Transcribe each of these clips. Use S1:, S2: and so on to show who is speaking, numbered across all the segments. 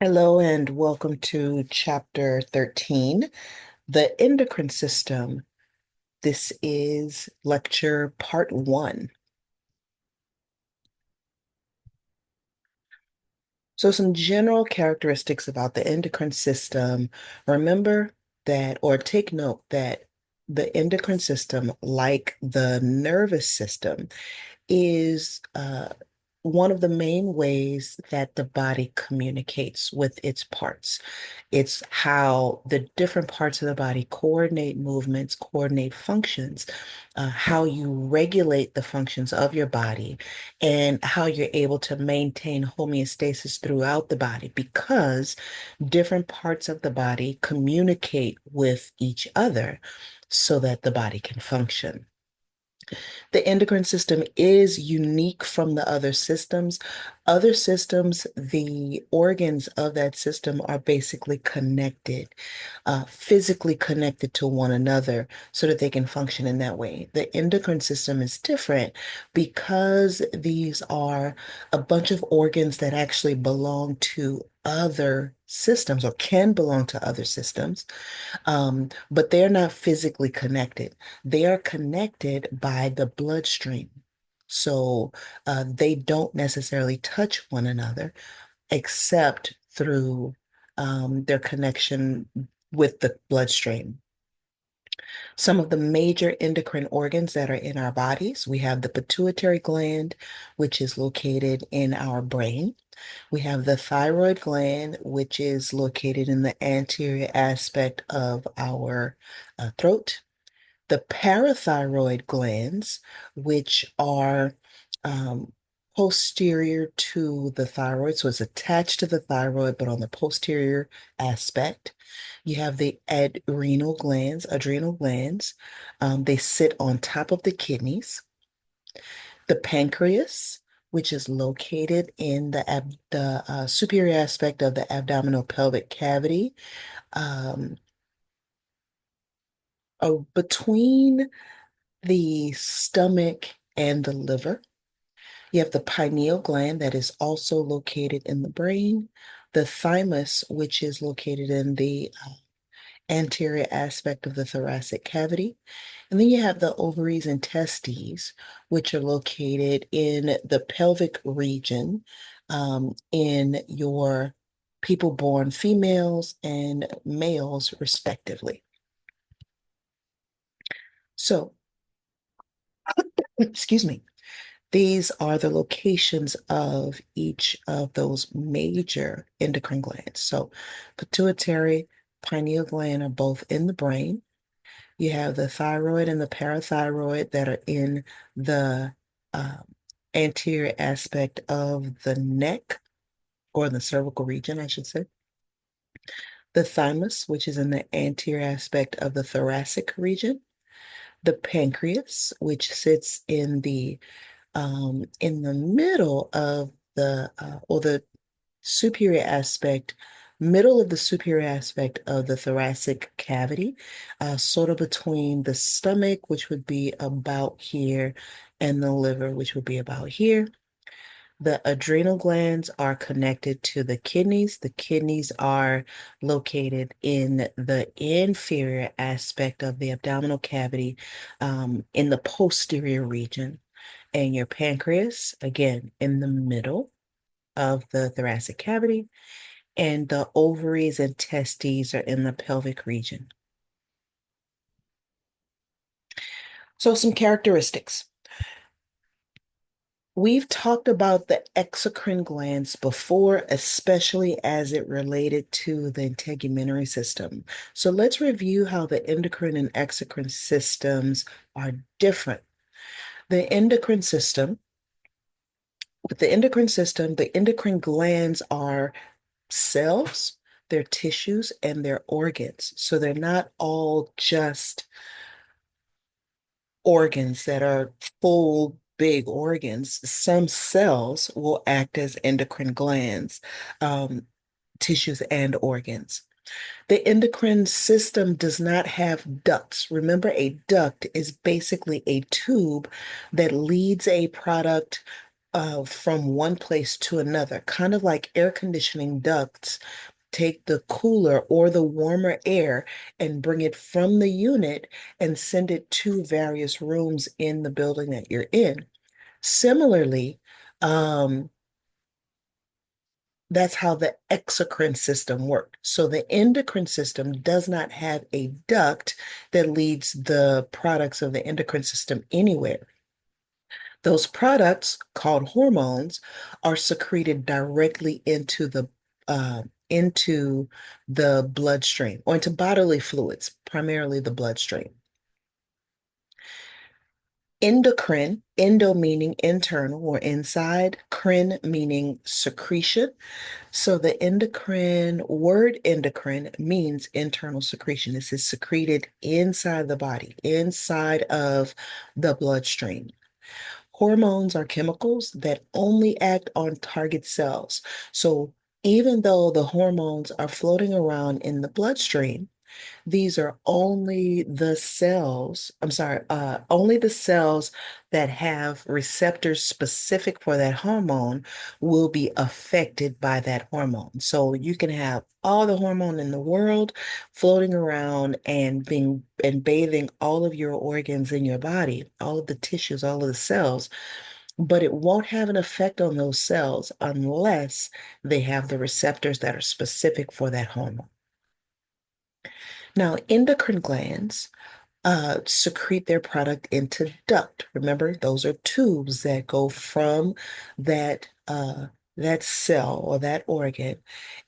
S1: Hello and welcome to chapter 13, the endocrine system. This is lecture part one. So, some general characteristics about the endocrine system. Remember that, or take note that the endocrine system, like the nervous system, is one of the main ways that the body communicates with its parts. It's how the different parts of the body coordinate movements, coordinate functions, how you regulate the functions of your body, and how you're able to maintain homeostasis throughout the body because different parts of the body communicate with each other so that the body can function. The endocrine system is unique from the other systems. Other systems, the organs of that system are basically connected, physically connected to one another so that they can function in that way. The endocrine system is different because these are a bunch of organs that actually belong to other systems or can belong to other systems, but they're not physically connected. They are connected by the bloodstream. So they don't necessarily touch one another except through their connection with the bloodstream. Some of the major endocrine organs that are in our bodies, we have the pituitary gland, which is located in our brain. We have the thyroid gland, which is located in the anterior aspect of our throat. The parathyroid glands, which are um, posterior to the thyroid, so it's attached to the thyroid, but on the posterior aspect. You have the adrenal glands. They sit on top of the kidneys. The pancreas, which is located in the superior aspect of the abdominal pelvic cavity, um, between the stomach and the liver. You have the pineal gland that is also located in the brain, the thymus, which is located in the anterior aspect of the thoracic cavity. And then you have the ovaries and testes, which are located in the pelvic region, in your people born females and males, respectively. So, excuse me. These are the locations of each of those major endocrine glands. So, pituitary, pineal gland are both in the brain. You have the thyroid and the parathyroid that are in the um, anterior aspect of the neck or the cervical region, I should say. The thymus, which is in the anterior aspect of the thoracic region. The pancreas, which sits in the middle of or the superior aspect, middle of the superior aspect of the thoracic cavity, sort of between the stomach, which would be about here, and the liver, which would be about here. The adrenal glands are connected to the kidneys. The kidneys are located in the inferior aspect of the abdominal cavity, in the posterior region. And your pancreas, again, in the middle of the thoracic cavity, and the ovaries and testes are in the pelvic region. So, some characteristics. We've talked about the exocrine glands before, especially as it related to the integumentary system. So, let's review how the endocrine and exocrine systems are different. The endocrine system, with the endocrine system, the endocrine glands are cells, their tissues, and their organs. So they're not all just organs that are full, big organs. Some cells will act as endocrine glands, tissues, and organs. The endocrine system does not have ducts. Remember, a duct is basically a tube that leads a product from one place to another, kind of like air conditioning ducts take the cooler or the warmer air and bring it from the unit and send it to various rooms in the building that you're in. Similarly, um, that's how the exocrine system works. So the endocrine system does not have a duct that leads the products of the endocrine system anywhere. Those products, called hormones, are secreted directly into the bloodstream or into bodily fluids, primarily the bloodstream. Endocrine, endo meaning internal or inside, crine meaning secretion. So the word endocrine means internal secretion. This is secreted inside the body, inside of the bloodstream. Hormones are chemicals that only act on target cells. So even though the hormones are floating around in the bloodstream, these are only the cells, only the cells that have receptors specific for that hormone will be affected by that hormone. So you can have all the hormone in the world floating around and bathing all of your organs in your body, all of the tissues, all of the cells, but it won't have an effect on those cells unless they have the receptors that are specific for that hormone. Now, endocrine glands secrete their product into duct. Remember, those are tubes that go from that cell or that organ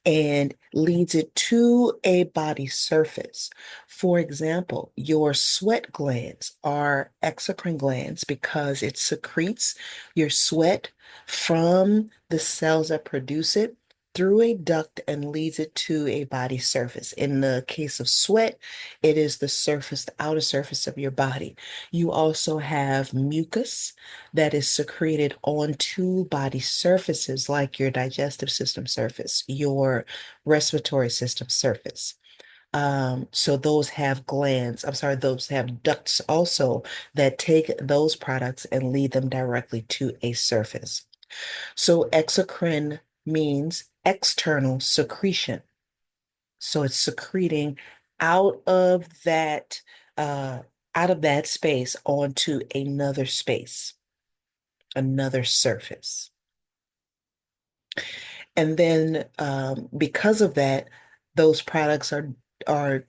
S1: and leads it to a body surface. For example, your sweat glands are exocrine glands because it secretes your sweat from the cells that produce it through a duct and leads it to a body surface. In the case of sweat, it is the surface, the outer surface of your body. You also have mucus that is secreted onto body surfaces like your digestive system surface, your respiratory system surface. So those have glands, I'm sorry, those have ducts also that take those products and lead them directly to a surface. So exocrine means external secretion. So it's secreting out of that uh, out of that space onto another space, another surface. And then because of that, those products are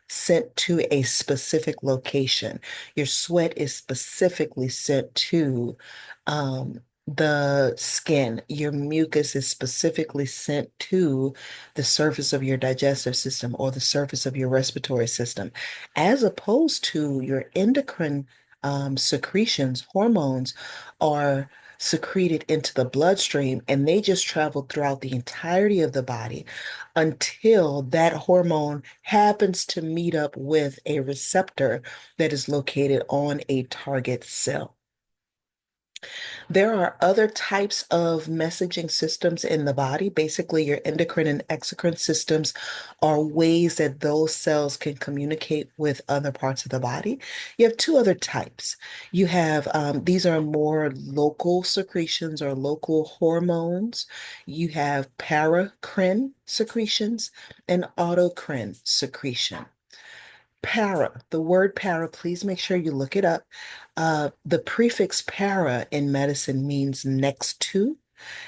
S1: sent to a specific location. Your sweat is specifically sent to the skin. Your mucus is specifically sent to the surface of your digestive system or the surface of your respiratory system, as opposed to your endocrine secretions, hormones are secreted into the bloodstream and they just travel throughout the entirety of the body until that hormone happens to meet up with a receptor that is located on a target cell. There are other types of messaging systems in the body. Basically, your endocrine and exocrine systems are ways that those cells can communicate with other parts of the body. You have two other types. You have, these are more local secretions or local hormones. You have paracrine secretions and autocrine secretion. The word para, please make sure you look it up. The prefix para in medicine means next to,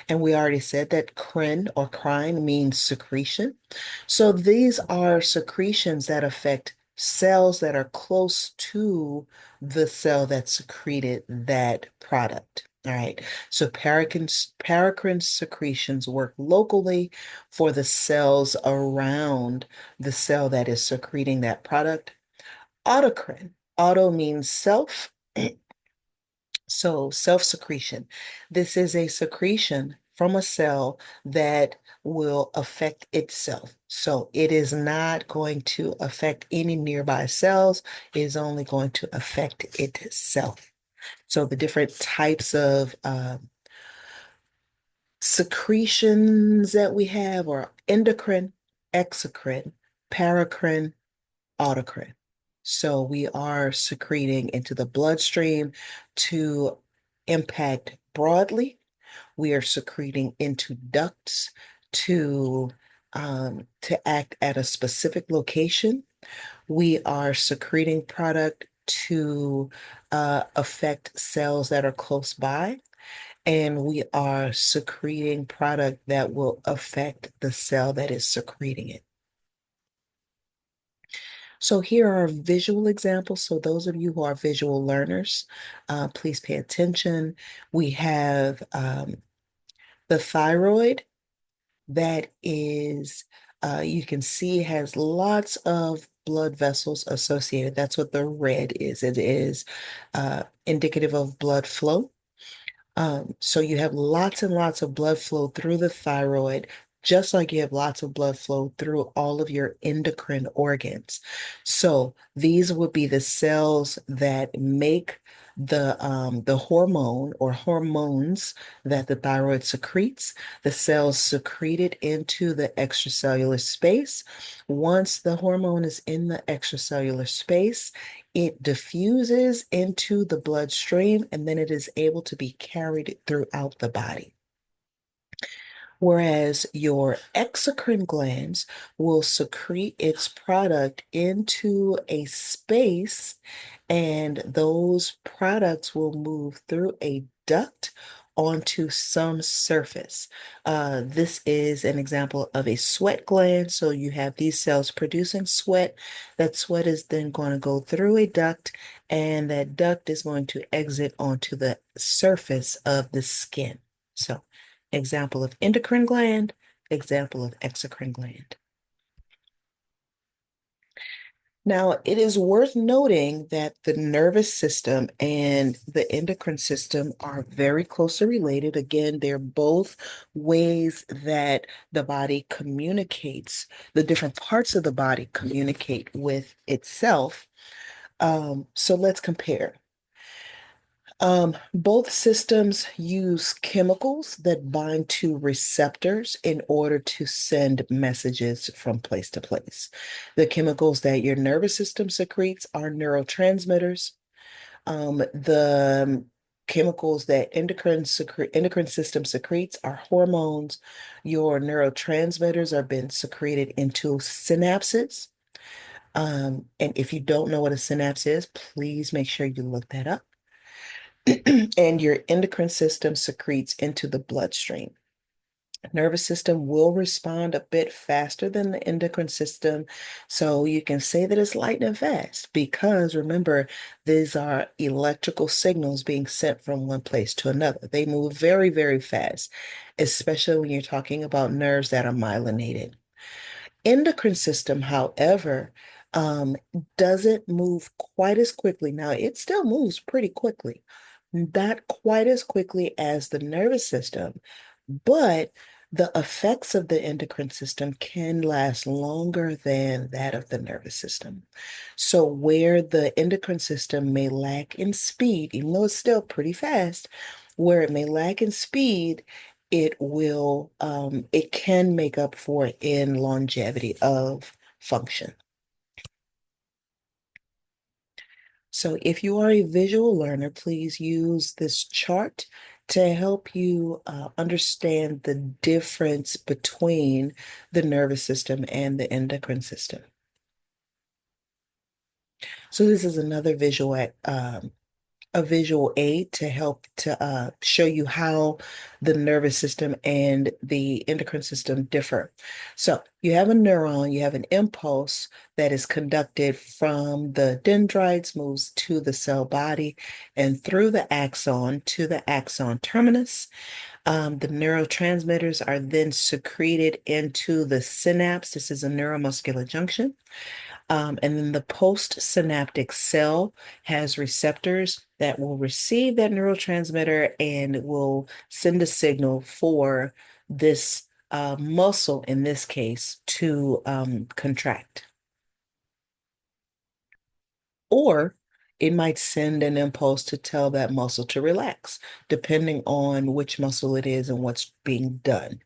S1: and we already said that crin or crine means secretion. So these are secretions that affect cells that are close to the cell that secreted that product. All right. So paracrine secretions work locally for the cells around the cell that is secreting that product. Autocrine. Auto means self. So self-secretion. This is a secretion from a cell that will affect itself. So it is not going to affect any nearby cells. It is only going to affect itself. So the different types of secretions that we have are endocrine, exocrine, paracrine, autocrine. So we are secreting into the bloodstream to impact broadly We are secreting into ducts to act at a specific location. We are secreting product to affect cells that are close by, and we are secreting product that will affect the cell that is secreting it. So here are visual examples. So those of you who are visual learners, please pay attention. We have the thyroid that is, you can see has lots of blood vessels associated. That's what the red is. It is indicative of blood flow. So you have lots and lots of blood flow through the thyroid, just like you have lots of blood flow through all of your endocrine organs. So these would be the cells that make the hormone or hormones that the thyroid secretes. The cells secrete it into the extracellular space. Once the hormone is in the extracellular space, it diffuses into the bloodstream and then it is able to be carried throughout the body. Whereas your exocrine glands will secrete its product into a space, and those products will move through a duct onto some surface. This is an example of a sweat gland. So you have these cells producing sweat. That sweat is then going to go through a duct, and that duct is going to exit onto the surface of the skin. So example of endocrine gland, example of exocrine gland. Now, it is worth noting that the nervous system and the endocrine system are very closely related. Again, they're both ways that the body communicates, the different parts of the body communicate with itself. So let's compare. Both systems use chemicals that bind to receptors in order to send messages from place to place. The chemicals that your nervous system secretes are neurotransmitters. The chemicals that endocrine system secretes are hormones. Your neurotransmitters are being secreted into synapses. And if you don't know what a synapse is, please make sure you look that up. And your endocrine system secretes into the bloodstream. Nervous system will respond a bit faster than the endocrine system. So you can say that it's lightning fast because remember, these are electrical signals being sent from one place to another. They move very, very fast, especially when you're talking about nerves that are myelinated. Endocrine system, however, um, doesn't move quite as quickly. Now, it still moves pretty quickly, not quite as quickly as the nervous system, but the effects of the endocrine system can last longer than that of the nervous system. So, where the endocrine system may lack in speed, even though it's still pretty fast, where it may lack in speed, it can make up for it in longevity of function. So if you are a visual learner, please use this chart to help you understand the difference between the nervous system and the endocrine system. So this is another a visual aid to help to show you how the nervous system and the endocrine system differ. So you have a neuron, you have an impulse that is conducted from the dendrites, moves to the cell body, and through the axon to the axon terminus. The neurotransmitters are then secreted into the synapse. This is a neuromuscular junction. And then the postsynaptic cell has receptors that will receive that neurotransmitter and will send a signal for this muscle, in this case, to contract. Or it might send an impulse to tell that muscle to relax, depending on which muscle it is and what's being done.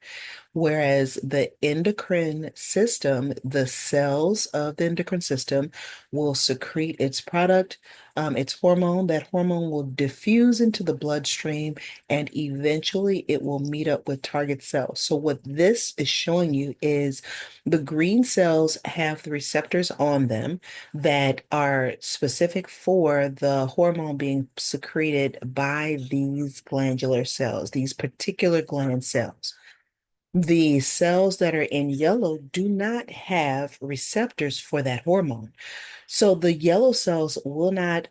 S1: Whereas the endocrine system, the cells of the endocrine system will secrete its product its hormone. That hormone will diffuse into the bloodstream and eventually it will meet up with target cells. So, what this is showing you is the green cells have the receptors on them that are specific for the hormone being secreted by these glandular cells, these particular gland cells. The cells that are in yellow do not have receptors for that hormone. So the yellow cells will not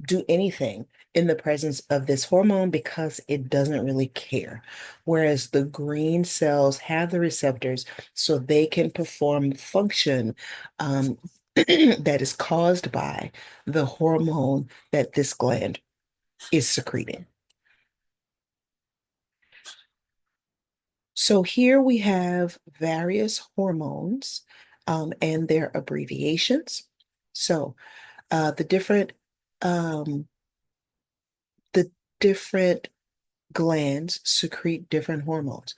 S1: do anything in the presence of this hormone because it doesn't really care. Whereas the green cells have the receptors so they can perform function um, that is caused by the hormone that this gland is secreting. So here we have various hormones and their abbreviations. So the um, the different glands secrete different hormones.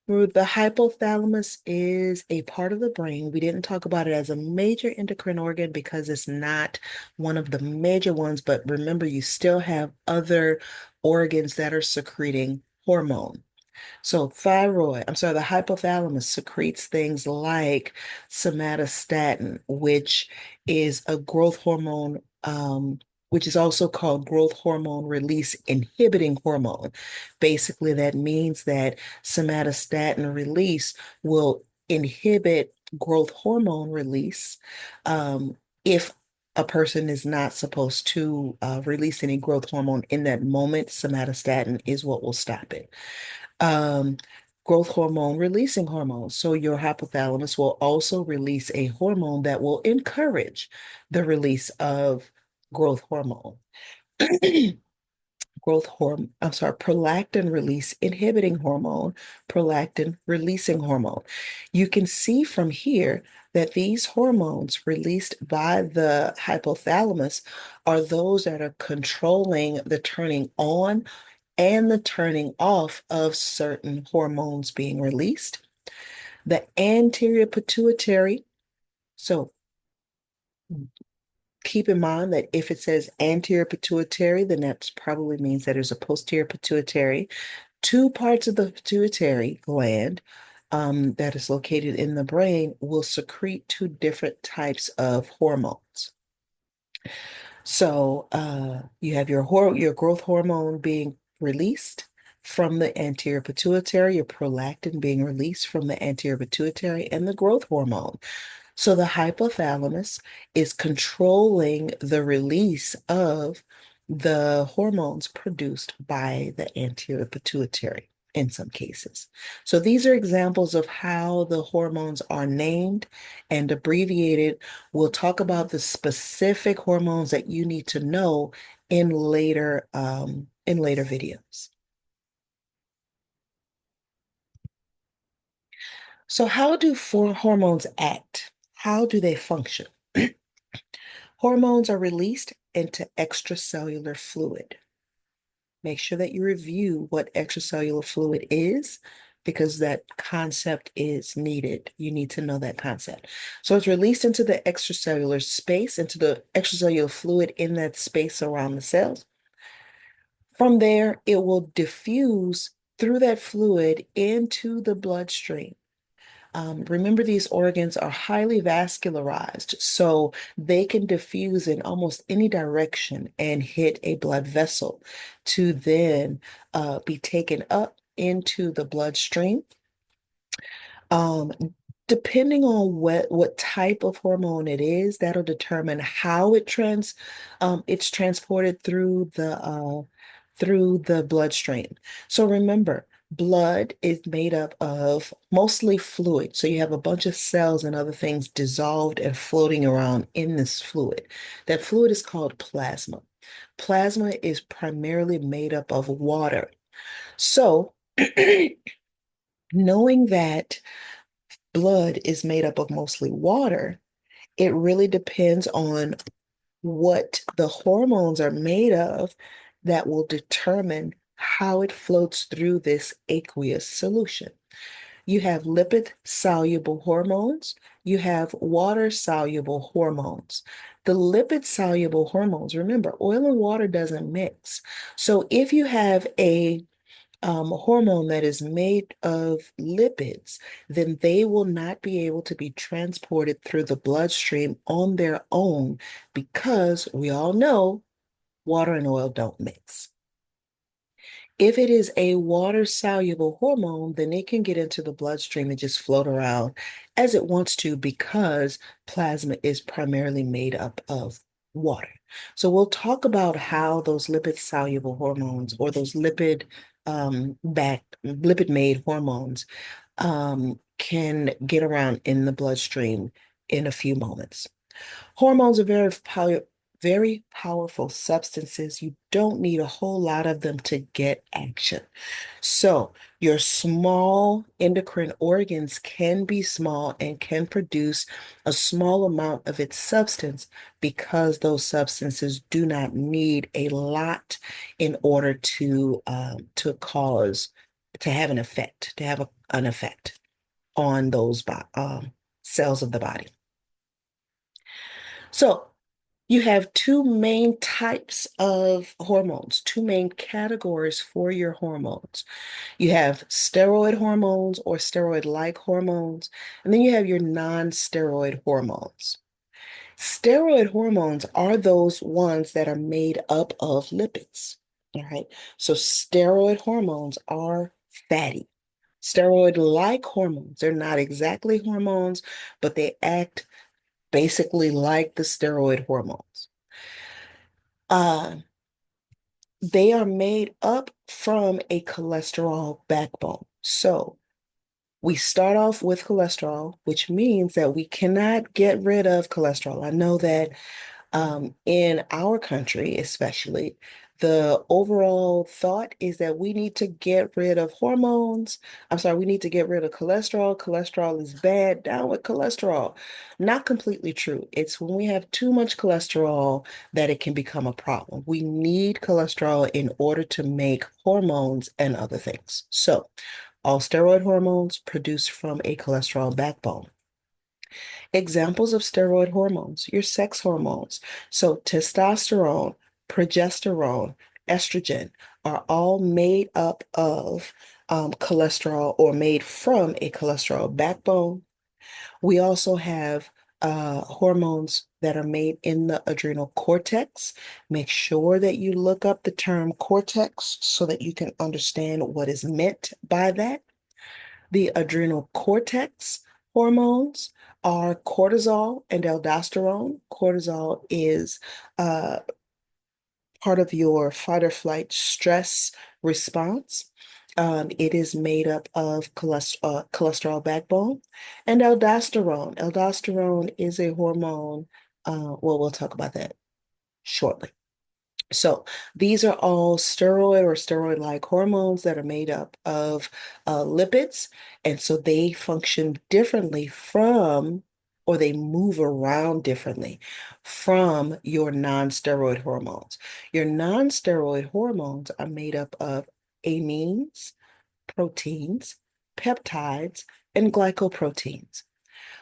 S1: The hypothalamus is a part of the brain. We didn't talk about it as a major endocrine organ because it's not one of the major ones, but remember, you still have other organs that are secreting hormone. So the hypothalamus secretes things like somatostatin, which is a growth hormone, which is also called growth hormone release inhibiting hormone. Basically, that means that somatostatin release will inhibit growth hormone release if a person is not supposed to release any growth hormone in that moment. Somatostatin is what will stop it. um, Growth hormone releasing hormones. So your hypothalamus will also release a hormone that will encourage the release of growth hormone. Prolactin release inhibiting hormone, prolactin releasing hormone. You can see from here that these hormones released by the hypothalamus are those that are controlling the turning on and the turning off of certain hormones being released. The anterior pituitary, so keep in mind that if it says anterior pituitary, then that probably means that there's a posterior pituitary. Two parts of the pituitary gland that is located in the brain will secrete two different types of hormones. So you have your growth hormone being released from the anterior pituitary, your prolactin being released from the anterior pituitary, and the growth hormone. So the hypothalamus is controlling the release of the hormones produced by the anterior pituitary in some cases. So these are examples of how the hormones are named and abbreviated. We'll talk about the specific hormones that you need to know in later videos. So how do hormones act? How do they function? Hormones are released into extracellular fluid. Make sure that you review what extracellular fluid is because that concept is needed. You need to know that concept. So it's released into the extracellular space, into the extracellular fluid in that space around the cells. From there, it will diffuse through that fluid into the bloodstream. Remember, these organs are highly vascularized, so they can diffuse in almost any direction and hit a blood vessel to then be taken up into the bloodstream. Um, Depending on what type of hormone it is, that'll determine how it's transported through the bloodstream. So remember, blood is made up of mostly fluid. So you have a bunch of cells and other things dissolved and floating around in this fluid. That fluid is called plasma. Plasma is primarily made up of water. So knowing that blood is made up of mostly water, it really depends on what the hormones are made of that will determine how it floats through this aqueous solution. You have lipid-soluble hormones. You have water-soluble hormones. The lipid-soluble hormones, remember, oil and water doesn't mix. So if you have a hormone that is made of lipids, then they will not be able to be transported through the bloodstream on their own because we all know water and oil don't mix. If it is a water-soluble hormone, then it can get into the bloodstream and just float around as it wants to because plasma is primarily made up of water. So we'll talk about how those lipid-soluble hormones or those lipid-made hormones can get around in the bloodstream in a few moments. Hormones are very powerful substances. You don't need a whole lot of them to get action. So, your small endocrine organs can be small and can produce a small amount of its substance because those substances do not need a lot in order to have an effect, to have an effect on those cells of the body. So, you have two main types of hormones, two main categories for your hormones. You have steroid hormones or steroid-like hormones, and then you have your non-steroid hormones. Steroid hormones are those ones that are made up of lipids. All right. So steroid hormones are fatty. Steroid-like hormones, they're not exactly hormones, but they act basically like the steroid hormones. Uh, they are made up from a cholesterol backbone. So we start off with cholesterol, which means that we cannot get rid of cholesterol. I know that in our country, especially, the overall thought is that we need to get rid of hormones. I'm sorry, we need to get rid of cholesterol. Cholesterol is bad. Down with cholesterol. Not completely true. It's when we have too much cholesterol that it can become a problem. We need cholesterol in order to make hormones and other things. So, all steroid hormones produce from a cholesterol backbone. Examples of steroid hormones, your sex hormones. So testosterone, progesterone, estrogen are all made up of cholesterol or made from a cholesterol backbone. We also have hormones that are made in the adrenal cortex. Make sure that you look up the term cortex so that you can understand what is meant by that. The adrenal cortex hormones are cortisol and aldosterone. Cortisol is uh, part of your fight or flight stress response. It is made up of cholesterol backbone and aldosterone. Aldosterone is a hormone. Well, we'll talk about that shortly. So these are all steroid or steroid-like hormones that are made up of lipids. And so they function differently from, or they move around differently from your non-steroid hormones. Your non-steroid hormones are made up of amines, proteins, peptides, and glycoproteins.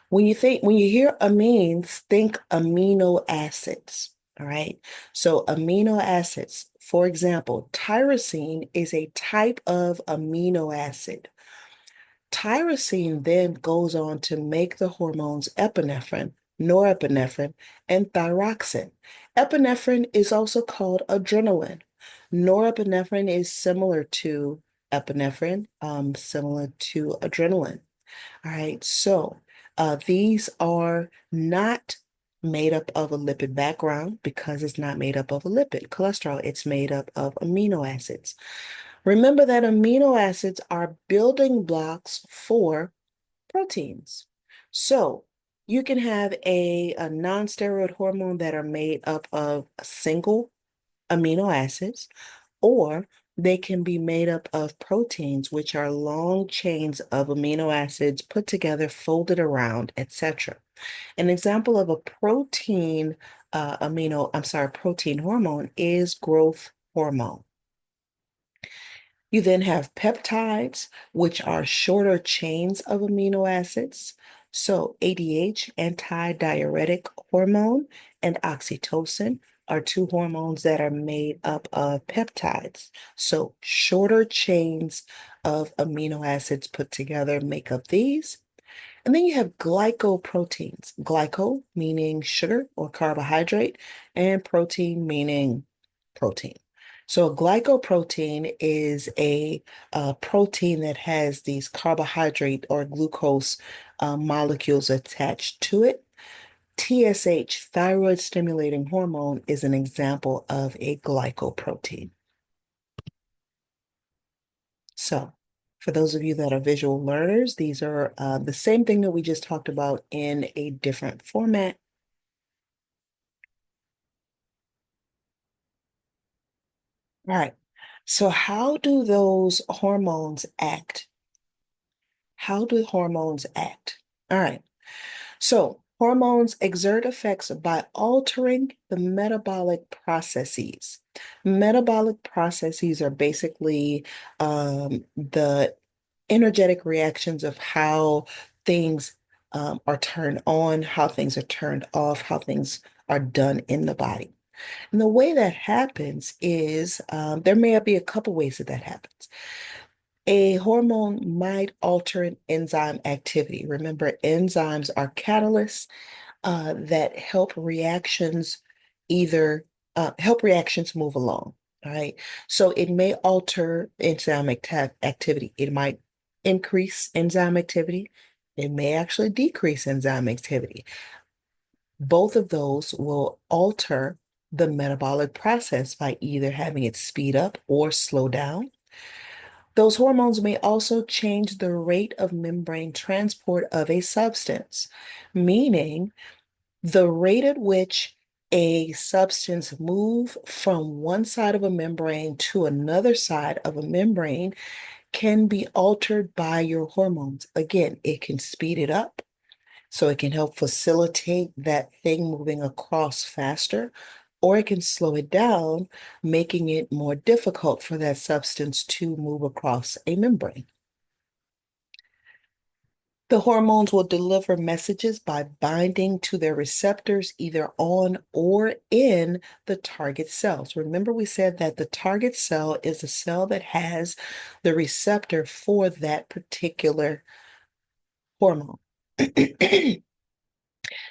S1: When you hear amines, think amino acids. All right. So amino acids, for example, tyrosine is a type of amino acid. Tyrosine then goes on to make the hormones epinephrine, norepinephrine, and thyroxine. Epinephrine is also called adrenaline. Norepinephrine is similar to epinephrine, similar to adrenaline. All right, so these are not made up of a lipid background because it's not made up of a lipid, cholesterol. It's made up of amino acids. Remember that amino acids are building blocks for proteins. So you can have a non-steroid hormone that are made up of single amino acids, or they can be made up of proteins, which are long chains of amino acids put together, folded around, etc. An example of a protein hormone is growth hormone. You then have peptides, which are shorter chains of amino acids. So ADH, antidiuretic hormone, and oxytocin are two hormones that are made up of peptides. So shorter chains of amino acids put together make up these. And then you have glycoproteins. Glyco meaning sugar or carbohydrate, and protein meaning protein. So a glycoprotein is a protein that has these carbohydrate or glucose molecules attached to it. TSH, thyroid stimulating hormone, is an example of a glycoprotein. So, for those of you that are visual learners, these are the same thing that we just talked about in a different format. All right. So, how do those hormones act? How do hormones act? All right. So, hormones exert effects by altering the metabolic processes. Metabolic processes are basically the energetic reactions of how things are turned on, how things are turned off, how things are done in the body. And the way that happens is there may be a couple ways that that happens. A hormone might alter an enzyme activity. Remember, enzymes are catalysts that help reactions move along. All right. So it may alter enzyme activity. It might increase enzyme activity. It may actually decrease enzyme activity. Both of those will alter the metabolic process by either having it speed up or slow down. Those hormones may also change the rate of membrane transport of a substance, meaning the rate at which a substance move from one side of a membrane to another side of a membrane can be altered by your hormones. Again, it can speed it up, so it can help facilitate that thing moving across faster, or it can slow it down, making it more difficult for that substance to move across a membrane. The hormones will deliver messages by binding to their receptors either on or in the target cells. Remember, we said that the target cell is a cell that has the receptor for that particular hormone.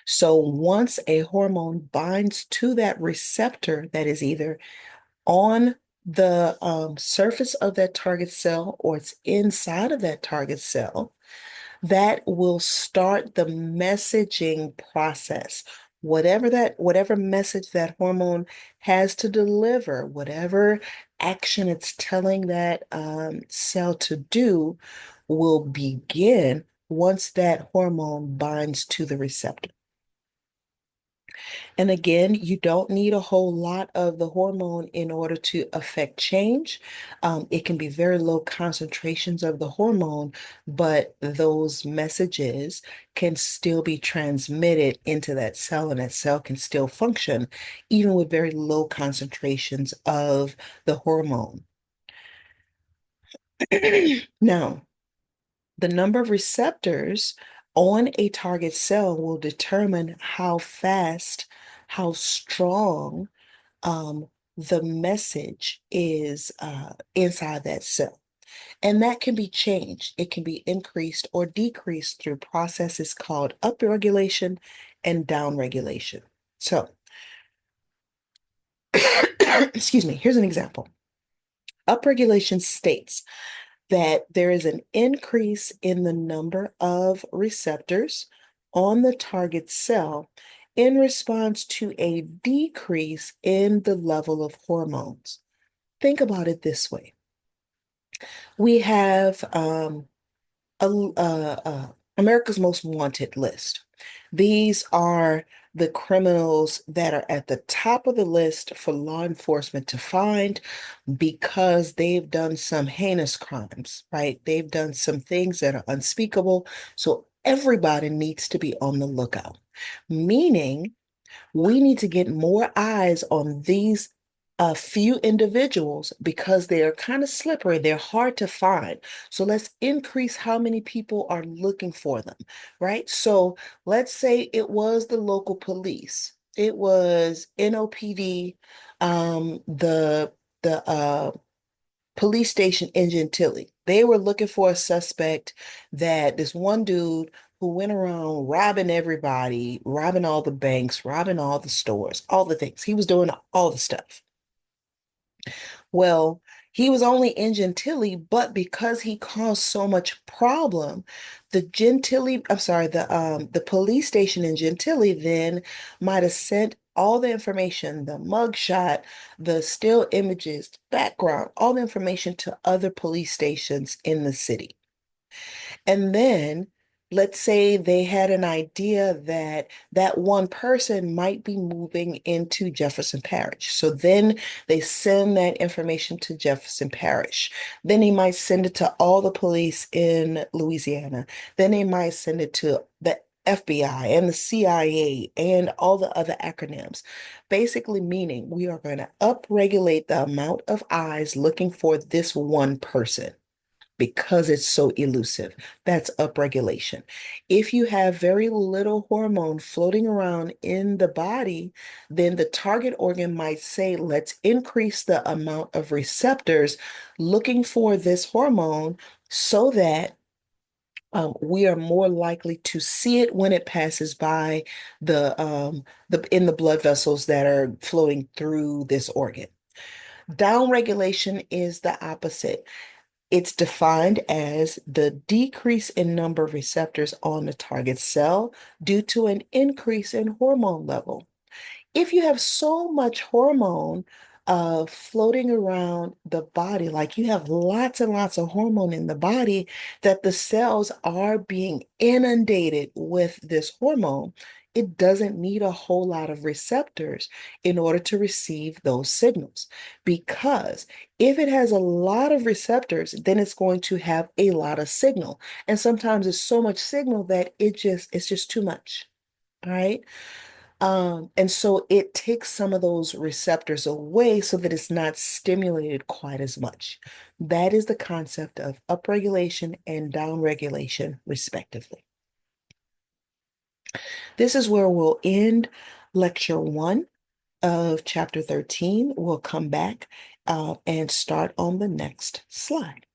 S1: So once a hormone binds to that receptor that is either on the surface of that target cell or it's inside of that target cell, that will start the messaging process. Whatever message that hormone has to deliver, whatever action it's telling that cell to do, will begin once that hormone binds to the receptor. And again, you don't need a whole lot of the hormone in order to affect change. It can be very low concentrations of the hormone, but those messages can still be transmitted into that cell, and that cell can still function even with very low concentrations of the hormone. Now, the number of receptors on a target cell will determine how fast, how strong um, the message is inside that cell. And that can be changed. It can be increased or decreased through processes called upregulation and downregulation. So, excuse me, here's an example. Upregulation states that there is an increase in the number of receptors on the target cell in response to a decrease in the level of hormones. Think about it this way. We have America's Most Wanted list. These are the criminals that are at the top of the list for law enforcement to find because they've done some heinous crimes, right? They've done some things that are unspeakable. So everybody needs to be on the lookout, meaning we need to get more eyes on these a few individuals because they are kind of slippery. They're hard to find. So let's increase how many people are looking for them, right? So let's say it was the local police. It was NOPD, the police station in Gentilly. They were looking for a suspect that this one dude who went around robbing everybody, robbing all the banks, robbing all the stores, all the things. He was doing all the stuff. Well, he was only in Gentilly, but because he caused so much problem, the police station in Gentilly then might have sent all the information, the mugshot, the still images, background, all the information to other police stations in the city. And then let's say they had an idea that that one person might be moving into Jefferson Parish. So then they send that information to Jefferson Parish. Then they might send it to all the police in Louisiana. Then they might send it to the FBI and the CIA and all the other acronyms, basically meaning we are going to upregulate the amount of eyes looking for this one person because it's so elusive. That's upregulation. If you have very little hormone floating around in the body, then the target organ might say, let's increase the amount of receptors looking for this hormone so that we are more likely to see it when it passes by the in the blood vessels that are flowing through this organ. Downregulation is the opposite. It's defined as the decrease in number of receptors on the target cell due to an increase in hormone level. If you have so much hormone floating around the body, like you have lots and lots of hormone in the body, that the cells are being inundated with this hormone, it doesn't need a whole lot of receptors in order to receive those signals. Because if it has a lot of receptors, then it's going to have a lot of signal. And sometimes it's so much signal that it's just too much. All right. And so it takes some of those receptors away so that it's not stimulated quite as much. That is the concept of upregulation and downregulation, respectively. This is where we'll end lecture one of chapter 13. We'll come back and start on the next slide.